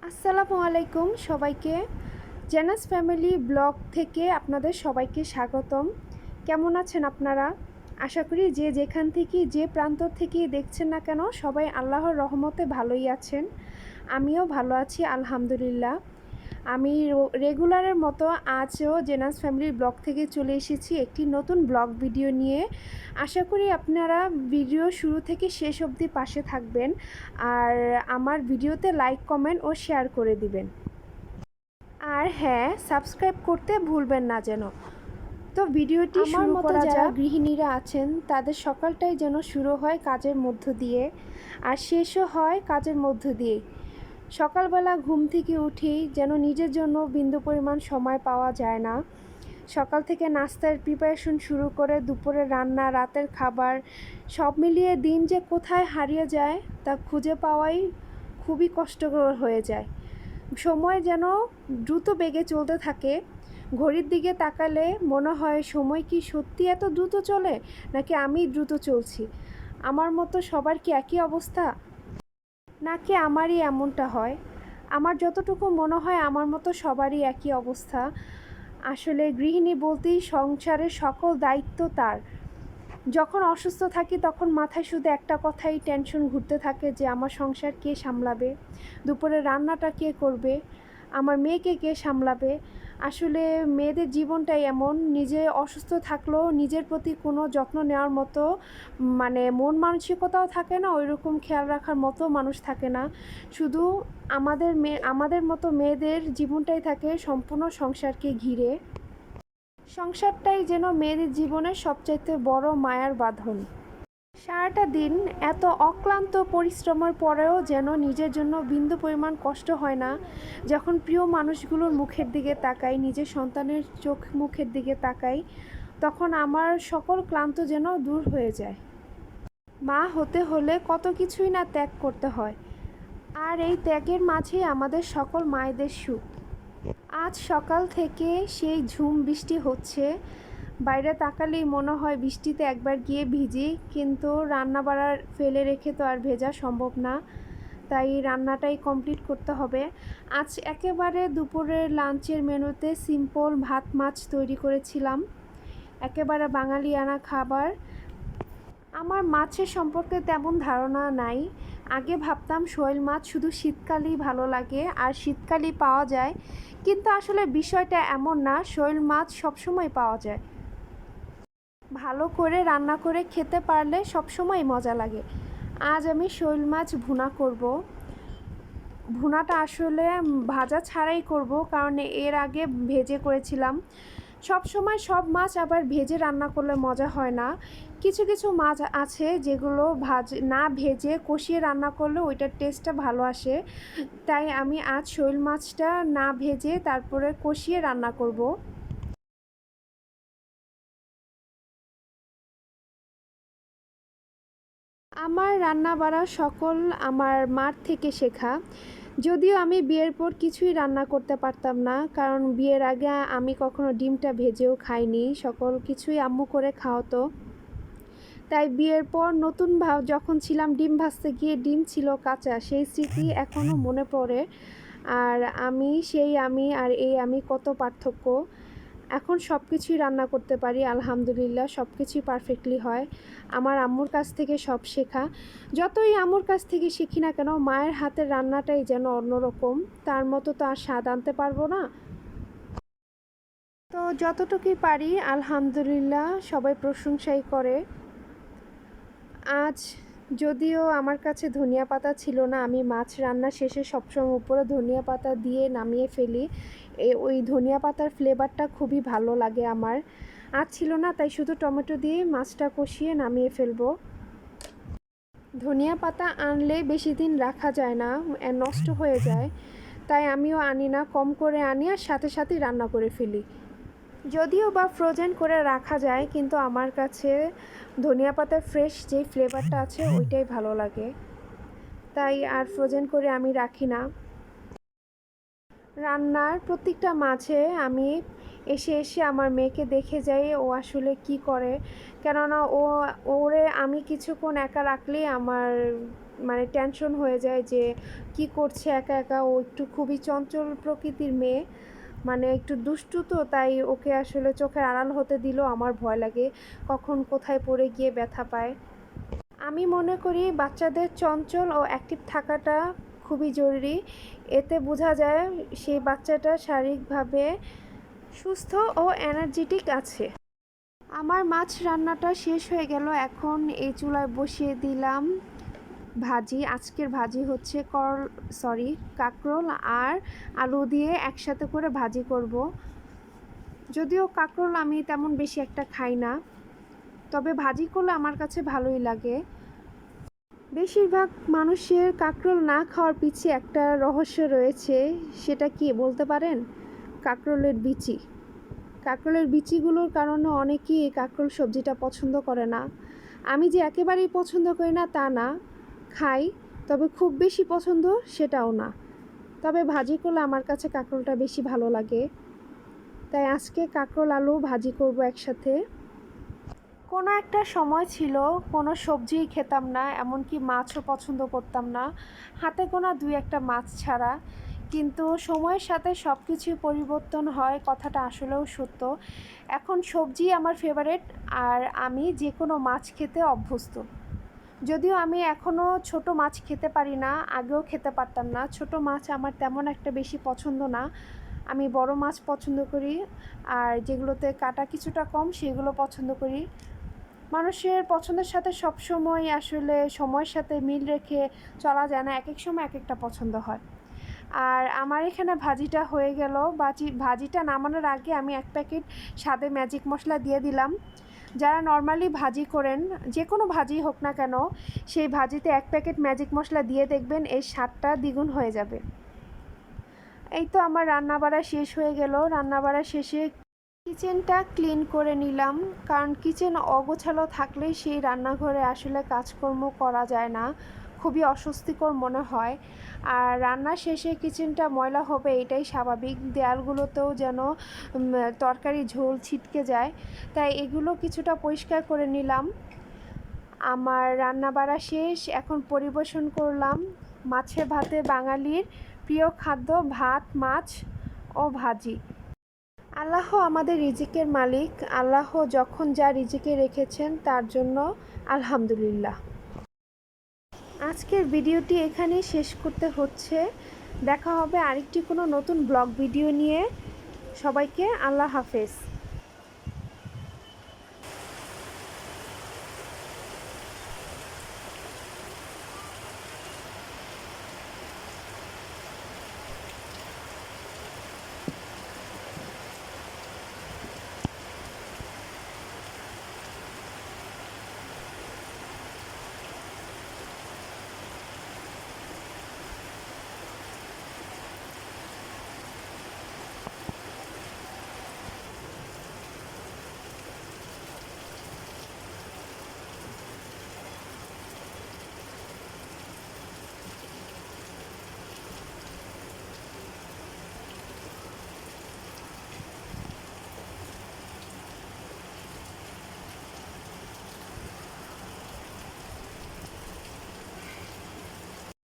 আসসালামু আলাইকুম সবাইকে। জেনাস ফ্যামিলি ব্লগ থেকে আপনাদের সবাইকে স্বাগতম। কেমন আছেন আপনারা? আশা করি যে যেখান থেকে যে প্রান্তর থেকেই দেখছেন না কেন সবাই আল্লাহর রহমতে ভালোই আছেন। আমিও ভালো আছি আলহামদুলিল্লাহ। আমি রেগুলারের মতো আজও জেনাস ফ্যামিলির ব্লগ থেকে চলে এসেছি একটি নতুন ব্লগ ভিডিও নিয়ে। আশা করি আপনারা ভিডিও শুরু থেকে শেষ অবধি পাশে থাকবেন আর আমার ভিডিওতে লাইক কমেন্ট ও শেয়ার করে দিবেন। আর হ্যাঁ, সাবস্ক্রাইব করতে ভুলবেন না যেন। তো ভিডিওটি শুরু করা যাক। যারা গৃহিণীরা আছেন তাদের সকালটাই যেন শুরু হয় কাজের মধ্য দিয়ে আর শেষও হয় কাজের মধ্য দিয়ে। সকালবেলা ঘুম থেকে উঠেই যেন নিজের জন্য বিন্দু পরিমাণ সময় পাওয়া যায় না। সকাল থেকে নাস্তার প্রিপারেশন শুরু করে দুপুরে রান্না, রাতের খাবার সব মিলিয়ে দিন যে কোথায় হারিয়ে যায় তা খুঁজে পাওয়াই খুবই কষ্টকর হয়ে যায়। সময় যেন দ্রুত বেগে চলতে থাকে। ঘড়ির দিকে তাকালে মনে হয় সময় কি সত্যি এত দ্রুত চলে নাকি আমি দ্রুত চলছি। আমার মতো সবার কি একই অবস্থা নাকি আমারই এমনটা হয়? আমার যতটুকু মনে হয় আমার মতো সবারই একই অবস্থা। আসলে গৃহিণী বলতেই সংসারের সকল দায়িত্ব তার। যখন অসুস্থ থাকি তখন মাথায় শুধু একটা কথাই টেনশন ঘুরতে থাকে যে আমার সংসার কে সামলাবে, দুপুরে রান্নাটা কে করবে, আমার মেয়েকে কে সামলাবে। আসলে মেয়েদের জীবনটাই এমন, নিজে অসুস্থ থাকলেও নিজের প্রতি কোনো যত্ন নেওয়ার মতো মন মানসিকতাও থাকে না, ওই রকম খেয়াল রাখার মতো মানুষ থাকে না। শুধু আমাদের মতো মেয়েদের জীবনটাই থাকে সম্পূর্ণ সংসারকে ঘিরে। সংসারটাই যেন মেয়েদের জীবনের সবচাইতে বড় মায়ার বাঁধন। সারাটা দিন এত অক্লান্ত পরিশ্রমের পরেও যেন নিজের জন্য বিন্দু পরিমাণ কষ্ট হয় না যখন প্রিয় মানুষগুলোর মুখের দিকে তাকাই, নিজের সন্তানের চোখ মুখের দিকে তাকাই, তখন আমার সকল ক্লান্ত যেন দূর হয়ে যায়। মা হতে হলে কত কিছুই না ত্যাগ করতে হয়, আর এই ত্যাগের মাঝেই আমাদের সকল মায়েদের সুখ। আজ সকাল থেকে সেই ঝুম বৃষ্টি হচ্ছে, বাইরে তাকালেই মনে হয় বৃষ্টিতে একবার গিয়ে ভিজি, কিন্তু রান্না বাড়া ফেলে রেখে তো আর ভেজা সম্ভব না, তাই রান্নাটাই কমপ্লিট করতে হবে। আজ একেবারে দুপুরের লাঞ্চের মেনুতে সিম্পল ভাত মাছ তৈরি করেছিলাম, একেবারে বাঙালিয়ানা খাবার। আমার মাছের সম্পর্কে তেমন ধারণা নাই। আগে ভাবতাম শোল মাছ শুধু শীতকালেই ভালো লাগে আর শীতকালেই পাওয়া যায়, কিন্তু আসলে বিষয়টা এমন না, শোল মাছ সবসময় পাওয়া যায়। ভালো করে রান্না করে খেতে পারলে সবসময় মজা লাগে। আজ আমি শোল মাছ ভুনা করব। ভুনাটা আসলে ভাজা ছাড়াই করব, কারণ এর আগে ভেজে করেছিলাম। সব সময় সব মাছ আবার ভেজে রান্না করলে মজা হয় না। কিছু কিছু মাছ আছে যেগুলো না ভেজে কষিয়ে রান্না করলে ওইটার টেস্টটা ভালো আসে। তাই আমি আজ শোল মাছটা না ভেজে তারপরে কষিয়ে রান্না করব। আমার রান্না বাড়া সকল আমার মার থেকে শেখা। যদিও আমি বিয়ের পর কিছুই রান্না করতে পারতাম না, কারণ বিয়ের আগে আমি কখনো ডিমটা ভেজেও খাইনি, সকল কিছুই আম্মু করে খাওয়াতো। তাই বিয়ের পর নতুন যখন ছিলাম ডিম ভাজতে গিয়ে ডিম ছিল কাঁচা, সেই স্মৃতি এখনও মনে পড়ে। আর আমি আর আমি কত পার্থক্য। এখন সব কিছুই রান্না করতে পারি আলহামদুলিল্লাহ, সব কিছুই পারফেক্টলি হয়। আমার আম্মুর কাছ থেকে সব শেখা। যতই আম্মুর কাছ থেকে শিখি না কেন মায়ের হাতের রান্নাটাই যেন অন্যরকম, তার মতো তো আর স্বাদ আনতে পারবো না। তো যতটুকুই পারি আলহামদুলিল্লাহ সবাই প্রশংসাই করে। আজ যদিও আমার কাছে ধনিয়া পাতা ছিল না, আমি মাছ রান্না শেষে সবসময় উপরে ধনিয়া পাতা দিয়ে নামিয়ে ফেলি। ওই ধনিয়া পাতার ফ্লেভারটা খুবই ভালো লাগে আমার। আজ ছিল না, তাই শুধু টমেটো দিয়ে মাছটা কষিয়ে নামিয়ে ফেলবো। ধনিয়া পাতা আনলে বেশি দিন রাখা যায় না, নষ্ট হয়ে যায়, তাই আমিও আনি না, কম করে আনি আর সাথে সাথেই রান্না করে ফেলি। যদিও বা ফ্রোজেন করে রাখা যায়, কিন্তু আমার কাছে ধনিয়া পাতার ফ্রেশ যেই ফ্লেভারটা আছে ওইটাই ভালো লাগে, তাই আর ফ্রোজেন করে আমি রাখি না। রান্নার প্রত্যেকটা মাঝে আমি এসে এসে আমার মেয়েকে দেখে যাই ও আসলে কি করে, কেননা ওরে আমি কিছুক্ষণ একা রাখলেই আমার মানে টেনশন হয়ে যায় যে কি করছে একা একা। ও একটু খুবই চঞ্চল প্রকৃতির মেয়ে, মানে একটু দুষ্টু, তো তাই ওকে আসলে চোখের আড়াল হতে দিলেও আমার ভয় লাগে কখন কোথায় পড়ে গিয়ে ব্যথা পায়। আমি মনে করি বাচ্চাদের চঞ্চল ও অ্যাক্টিভ থাকাটা খুবই জরুরি। এতে বোঝা যায় সেই বাচ্চাটা শারীরিকভাবে সুস্থ ও এনার্জেটিক আছে। আমার মাছ রান্নাটা শেষ হয়ে গেল। এখন এই চুলায় বসিয়ে দিলাম ভাজি। আজকের ভাজি হচ্ছে কাঁকরোল আর আলু দিয়ে একসাথে করে ভাজি করব। যদিও কাঁকরোল আমি তেমন বেশি একটা খাই না, তবে ভাজি করলে আমার কাছে ভালোই লাগে। বেশিরভাগ মানুষের কাঁকরোল না খাওয়ার পিছে একটা রহস্য রয়েছে। সেটা কি বলতে পারেন? কাঁকরোলের বিচি। কাঁকরোলের বিচিগুলোর কারণে অনেকেই এই কাঁকরোল সবজিটা পছন্দ করে না। আমি যে একেবারেই পছন্দ করি না তা না, খাই, তবে খুব বেশি পছন্দ সেটাও না। তবে ভাজি করলে আমার কাছে কাঁকরোলটা বেশি ভালো লাগে, তাই আজকে কাঁকরোল আলু ভাজি করব একসাথে। কোনো একটা সময় ছিল কোনো সবজিই খেতাম না, এমনকি মাছও পছন্দ করতাম না, হাতে গোনা দুই একটা মাছ ছাড়া। কিন্তু সময়ের সাথে সব কিছুই পরিবর্তন হয়, কথাটা আসলেও সত্য। এখন সবজি আমার ফেভারিট, আর আমি যে কোনো মাছ খেতে অভ্যস্ত। যদিও আমি এখনও ছোট মাছ খেতে পারি না, আগেও খেতে পারতাম না। ছোট মাছ আমার তেমন একটা বেশি পছন্দ না, আমি বড় মাছ পছন্দ করি, আর যেগুলোতে কাটা কিছুটা কম সেগুলো পছন্দ করি। মানুষের পছন্দের সাথে সবসময় আসলে সময়ের সাথে মিল রেখে চলা যায় না, এক এক সময় এক একটা পছন্দ হয়। আর আমার এখানে ভাজিটা হয়ে গেল। ভাজিটা নামানোর আগে আমি 1 প্যাকেট স্বাদে ম্যাজিক মশলা দিয়ে দিলাম। যারা নর্মালি ভাজি করেন, যে কোনো ভাজি হোক না কেন, সেই ভাজিতে 1 প্যাকেট ম্যাজিক মশলা দিয়ে দেখবেন এর স্বাদটা দ্বিগুণ হয়ে যাবে। এই তো আমার রান্নাবাড়া শেষ হয়ে গেল। রান্নাবাড়া শেষে কিচেনটা ক্লিন করে নিলাম, কারণ কিচেন অগোছালো থাকলে সেই রান্নাঘরে আসলে কাজকর্ম করা যায় না, খুবই অস্বস্তিকর মনে হয়। আর রান্না শেষে কিচেনটা ময়লা হবে এটাই স্বাভাবিক, দেয়ালগুলোতেও যেন তরকারি ঝোল ছিটকে যায়, তাই এগুলো কিছুটা পরিষ্কার করে নিলাম। আমার রান্নাবাড়া শেষ, এখন পরিবেশন করলাম মাছে ভাতে বাঙালির প্রিয় খাদ্য ভাত, মাছ ও ভাজি। আল্লাহ আমাদের রিজিকের মালিক, আল্লাহ যখন যা রিজিকে রেখেছেন তার জন্য আলহামদুলিল্লাহ। আজকের ভিডিওটি এখানেই শেষ করতে হচ্ছে। দেখা হবে আরেকটি কোনো নতুন ব্লগ ভিডিও নিয়ে। সবাইকে আল্লাহ হাফেজ।